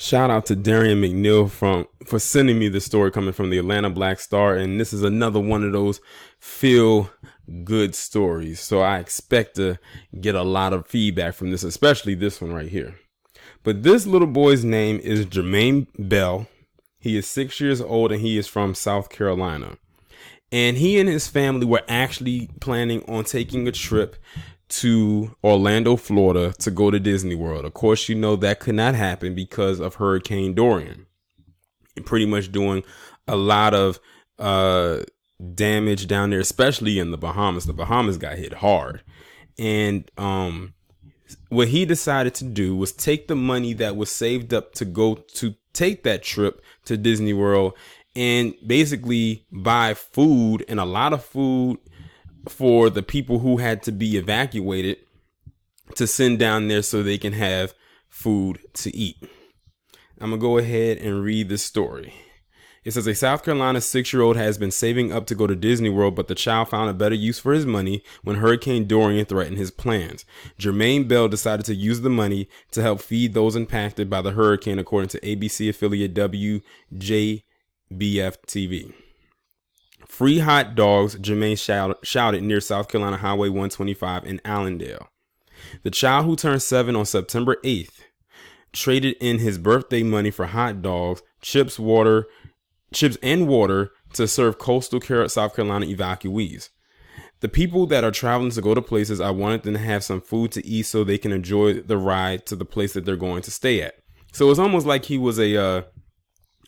Shout out to Dorian McNeil for sending me the story coming from the Atlanta Black Star, and this is another one of those feel good stories. So I expect to get a lot of feedback from this, especially this one right here. But this little boy's name is Jermaine Bell. He is 6 years old and he is from South Carolina. And he and his family were actually planning on taking a trip to Orlando, Florida to go to Disney World. Of course, you know that could not happen because of Hurricane Dorian and pretty much doing a lot of damage down there, especially in the Bahamas. The Bahamas got hit hard. And what he decided to do was take the money that was saved up to go to take that trip to Disney World and basically buy food, and a lot of food for the people who had to be evacuated, to send down there so they can have food to eat. I'm gonna go ahead and read this story. It says a South Carolina 6-year-old has been saving up to go to Disney World, but the child found a better use for his money when Hurricane Dorian threatened his plans. Jermaine Bell decided to use the money to help feed those impacted by the hurricane, according to ABC affiliate WJBF TV. Free hot dogs, Jermaine shouted near South Carolina Highway 125 in Allendale. The child, who turned 7 on September 8th, traded in his birthday money for hot dogs, chips and water to serve coastal South Carolina evacuees. The people that are traveling to go to places, I wanted them to have some food to eat so they can enjoy the ride to the place that they're going to stay at. So it's almost like he was a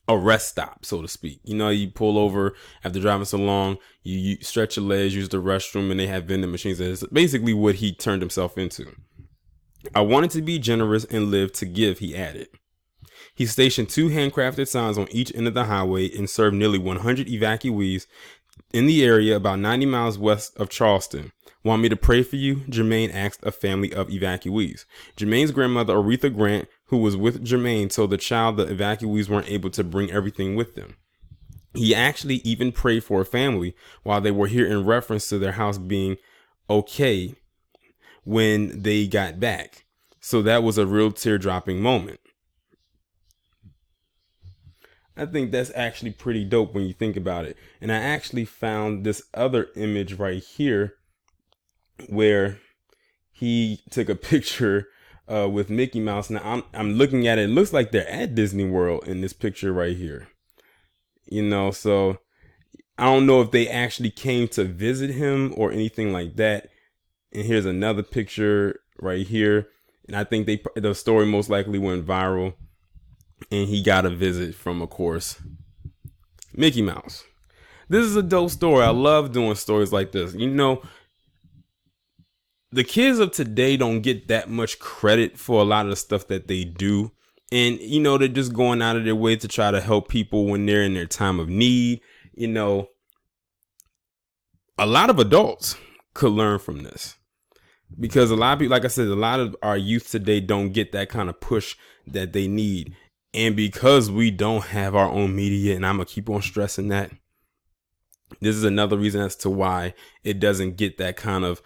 rest stop, so to speak. You know, you pull over after driving so long, you stretch your legs, use the restroom, and they have vending machines. That's basically what he turned himself into. I wanted to be generous and live to give, he added. He stationed 2 handcrafted signs on each end of the highway and served nearly 100 evacuees in the area about 90 miles west of Charleston. Want me to pray for you? Jermaine asked a family of evacuees. Jermaine's grandmother, Aretha Grant, who was with Jermaine, told the child the evacuees weren't able to bring everything with them. He actually even prayed for a family while they were here in reference to their house being okay when they got back. So that was a real tear-dropping moment. I think that's actually pretty dope when you think about it. And I actually found this other image right here where he took a picture with Mickey Mouse. Now I'm looking at it. It looks like they're at Disney World in this picture right here. You know, so I don't know if they actually came to visit him or anything like that. And here's another picture right here. And I think the story most likely went viral. And he got a visit from, of course, Mickey Mouse. This is a dope story. I love doing stories like this. You know, the kids of today don't get that much credit for a lot of the stuff that they do. And, you know, they're just going out of their way to try to help people when they're in their time of need. You know, a lot of adults could learn from this. Because a lot of people, like I said, a lot of our youth today don't get that kind of push that they need. And because we don't have our own media, and I'm going to keep on stressing that, this is another reason as to why it doesn't get that kind of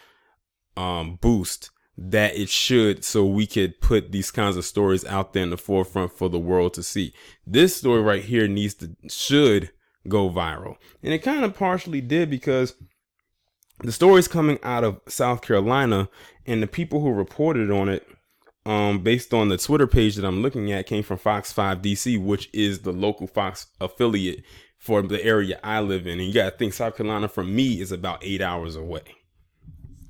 boost that it should, so we could put these kinds of stories out there in the forefront for the world to see. This story right here should go viral. And it kind of partially did, because the story's coming out of South Carolina, and the people who reported on it, based on the Twitter page that I'm looking at, came from Fox 5 DC, which is the local Fox affiliate for the area I live in. And you got to think, South Carolina from me is about 8 hours away.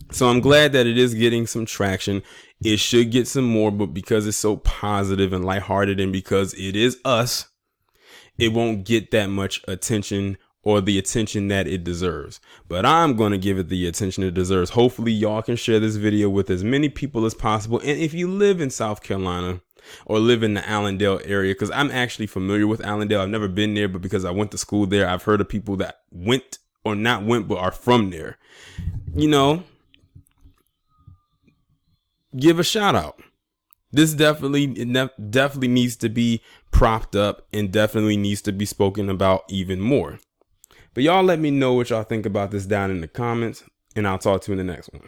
So I'm glad that it is getting some traction. It should get some more, but because it's so positive and lighthearted, and because it is us, it won't get that much attention, or the attention that it deserves. But I'm going to give it the attention it deserves. Hopefully y'all can share this video with as many people as possible. And if you live in South Carolina or live in the Allendale area, because I'm actually familiar with Allendale. I've never been there, but because I went to school there, I've heard of people that went, or not went, but are from there. You know, give a shout out. This definitely needs to be propped up, and definitely needs to be spoken about even more. But y'all let me know what y'all think about this down in the comments, and I'll talk to you in the next one.